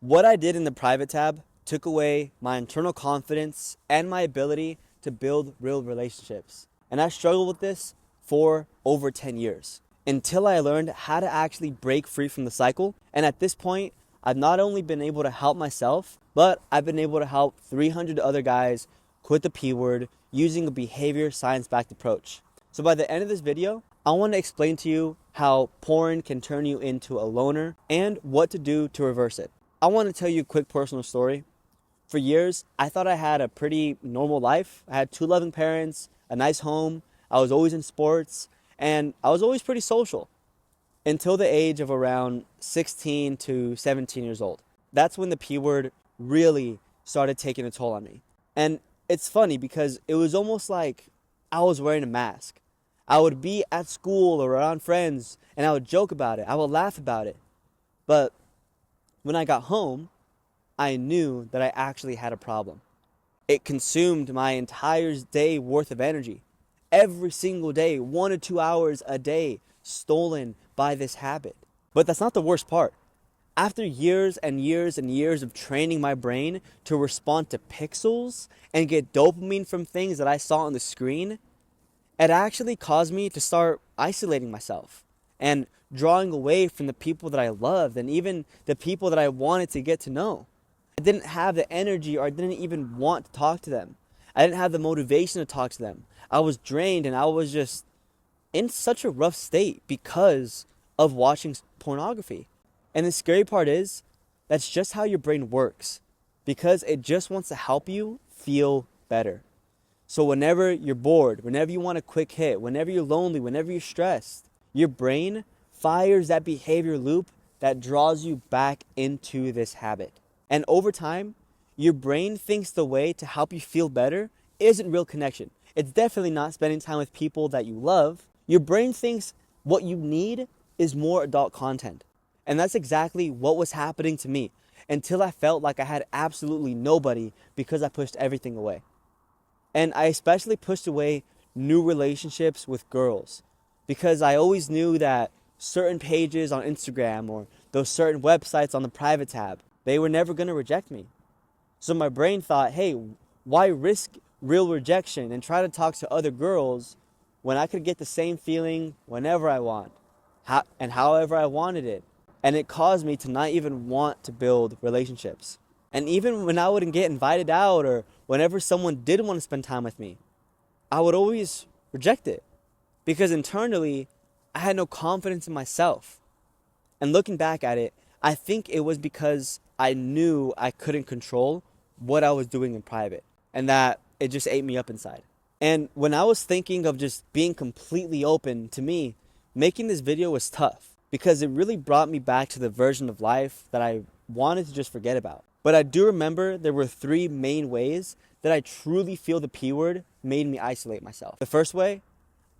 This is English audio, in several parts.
What I did in the private tab took away my internal confidence and my ability to build real relationships. And I struggled with this for over 10 years until I learned how to actually break free from the cycle. And at this point, I've not only been able to help myself, but I've been able to help 300 other guys quit the P word using a behavior science-backed approach. So by the end of this video, I want to explain to you how porn can turn you into a loner and what to do to reverse it. I want to tell you a quick personal story. For years, I thought I had a pretty normal life. I had two loving parents, a nice home, I was always in sports, and I was always pretty social until the age of around 16 to 17 years old. That's when the P word really started taking a toll on me. And it's funny because it was almost like I was wearing a mask. I would be at school or around friends and I would joke about it. I would laugh about it. But when I got home, I knew that I actually had a problem. It consumed my entire day worth of energy. Every single day, 1 to 2 hours a day stolen by this habit. But that's not the worst part. After years and years and years of training my brain to respond to pixels and get dopamine from things that I saw on the screen, it actually caused me to start isolating myself and drawing away from the people that I loved and even the people that I wanted to get to know. I didn't have the energy, or I didn't even want to talk to them. I didn't have the motivation to talk to them. I was drained and I was just in such a rough state because of watching pornography. And the scary part is, that's just how your brain works, because it just wants to help you feel better. So whenever you're bored, whenever you want a quick hit, whenever you're lonely, whenever you're stressed, your brain fires that behavior loop that draws you back into this habit. And over time, your brain thinks the way to help you feel better isn't real connection. It's definitely not spending time with people that you love. Your brain thinks what you need is more adult content. And that's exactly what was happening to me until I felt like I had absolutely nobody because I pushed everything away. And I especially pushed away new relationships with girls because I always knew that certain pages on Instagram or those certain websites on the private tab, they were never going to reject me. So my brain thought, hey, why risk real rejection and try to talk to other girls when I could get the same feeling whenever I want and however I wanted it? And it caused me to not even want to build relationships. And even when I wouldn't get invited out or whenever someone did want to spend time with me, I would always reject it because internally I had no confidence in myself. And looking back at it, I think it was because I knew I couldn't control what I was doing in private and that it just ate me up inside. And when I was thinking of just being completely open, to me, making this video was tough because it really brought me back to the version of life that I wanted to just forget about. But I do remember there were 3 main ways that I truly feel the P word made me isolate myself. The first way,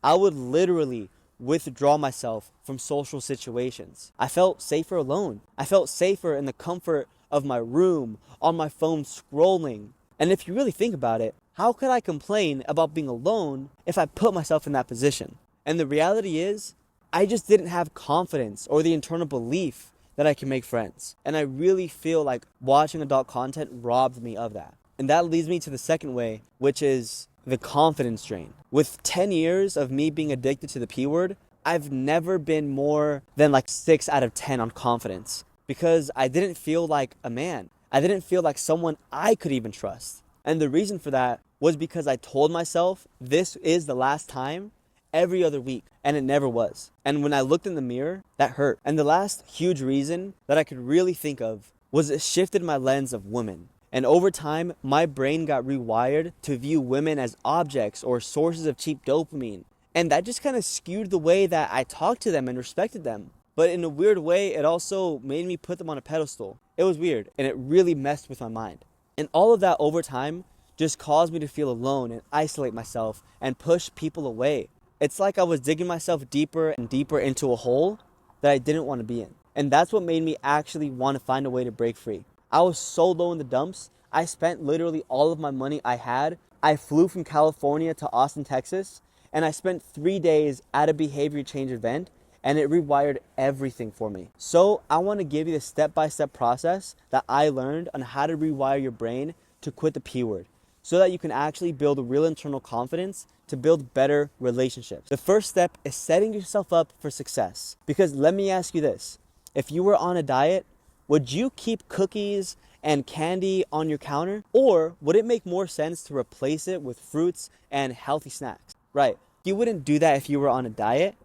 I would literally withdraw myself from social situations. I felt safer alone. I felt safer in the comfort of my room, on my phone scrolling. And if you really think about it, how could I complain about being alone if I put myself in that position? And the reality is, I just didn't have confidence or the internal belief that I can make friends. And I really feel like watching adult content robbed me of that. And that leads me to the second way, which is the confidence drain. With 10 years of me being addicted to the P word, I've never been more than like 6 out of 10 on confidence because I didn't feel like a man. I didn't feel like someone I could even trust. And the reason for that was because I told myself this is the last time every other week, and it never was. And when I looked in the mirror, that hurt. And the last huge reason that I could really think of was it shifted my lens of women. And over time, my brain got rewired to view women as objects or sources of cheap dopamine. And that just kind of skewed the way that I talked to them and respected them. But in a weird way, it also made me put them on a pedestal. It was weird, and it really messed with my mind. And all of that over time just caused me to feel alone and isolate myself and push people away. It's like I was digging myself deeper and deeper into a hole that I didn't want to be in. And that's what made me actually want to find a way to break free. I was so low in the dumps. I spent literally all of my money I had. I flew from California to Austin, Texas, and I spent 3 days at a behavior change event and it rewired everything for me. So I want to give you the step-by-step process that I learned on how to rewire your brain to quit the P word, so that you can actually build real internal confidence to build better relationships. The first step is setting yourself up for success. Because let me ask you this, if you were on a diet, would you keep cookies and candy on your counter? Or would it make more sense to replace it with fruits and healthy snacks? Right, you wouldn't do that if you were on a diet.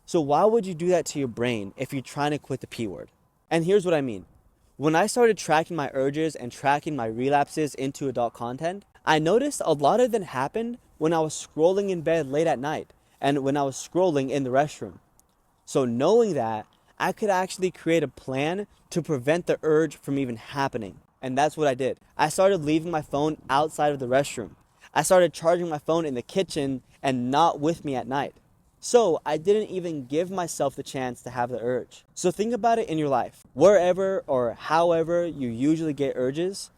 So why would you do that to your brain if you're trying to quit the P word? And here's what I mean. When I started tracking my urges and tracking my relapses into adult content, I noticed a lot of them happened when I was scrolling in bed late at night and when I was scrolling in the restroom. So knowing that, I could actually create a plan to prevent the urge from even happening. And that's what I did. I started leaving my phone outside of the restroom. I started charging my phone in the kitchen and not with me at night. So I didn't even give myself the chance to have the urge. So think about it in your life. Wherever or however you usually get urges,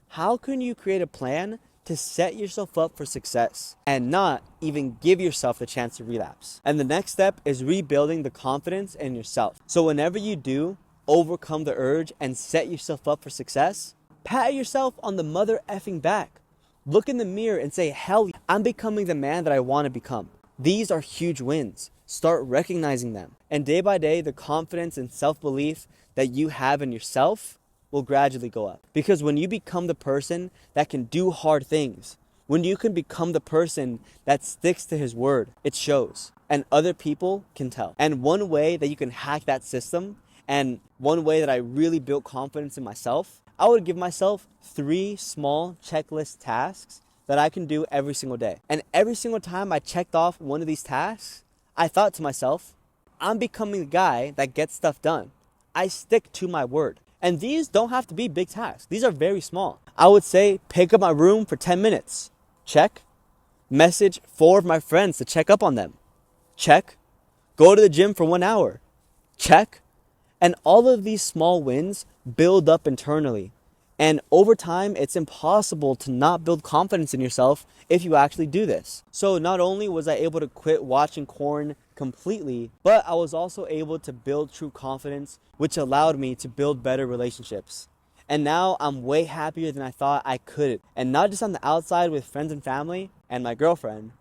how can you create a plan to set yourself up for success and not even give yourself the chance to relapse? And the next step is rebuilding the confidence in yourself. So whenever you do overcome the urge and set yourself up for success, pat yourself on the mother effing back. Look in the mirror and say, hell, I'm becoming the man that I want to become. These are huge wins. Start recognizing them. And day by day, the confidence and self-belief that you have in yourself will gradually go up. Because when you become the person that can do hard things, when you can become the person that sticks to his word, it shows. And other people can tell. And one way that you can hack that system, and one way that I really built confidence in myself, I would give myself 3 small checklist tasks that I can do every single day. And every single time I checked off one of these tasks, I thought to myself, I'm becoming the guy that gets stuff done. I stick to my word. And these don't have to be big tasks. These are very small. I would say pick up my room for 10 minutes. Check. Message 4 of my friends to check up on them. Check. Go to the gym for 1 hour. Check. And all of these small wins build up internally. And over time, it's impossible to not build confidence in yourself if you actually do this. So not only was I able to quit watching porn completely, but I was also able to build true confidence, which allowed me to build better relationships. And now I'm way happier than I thought I could. And not just on the outside with friends and family and my girlfriend,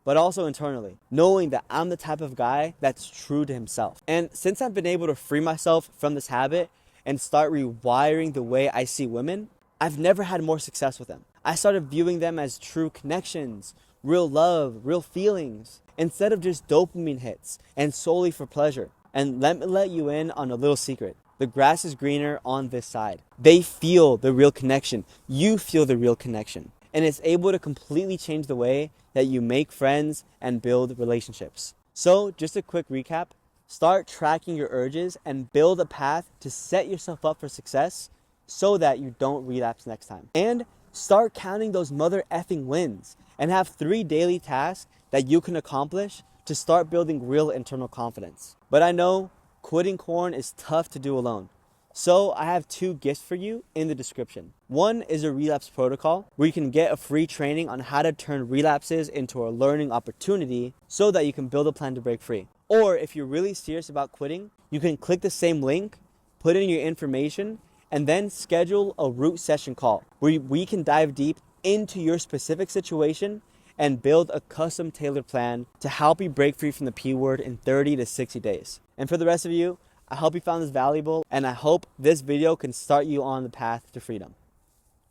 but also internally, knowing that I'm the type of guy that's true to himself. And since I've been able to free myself from this habit and start rewiring the way I see women, I've never had more success with them. I started viewing them as true connections, real love, real feelings, instead of just dopamine hits and solely for pleasure. And let me let you in on a little secret. The grass is greener on this side. They feel the real connection. You feel the real connection. And it's able to completely change the way that you make friends and build relationships. So just a quick recap. Start tracking your urges and build a path to set yourself up for success so that you don't relapse next time. And start counting those mother effing wins and have 3 daily tasks that you can accomplish to start building real internal confidence. But I know quitting corn is tough to do alone. So I have 2 gifts for you in the description. One is a relapse protocol where you can get a free training on how to turn relapses into a learning opportunity so that you can build a plan to break free. Or if you're really serious about quitting, you can click the same link, put in your information, and then schedule a root session call where we can dive deep into your specific situation and build a custom tailored plan to help you break free from the P word in 30 to 60 days. And for the rest of you, I hope you found this valuable, and I hope this video can start you on the path to freedom.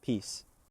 Peace.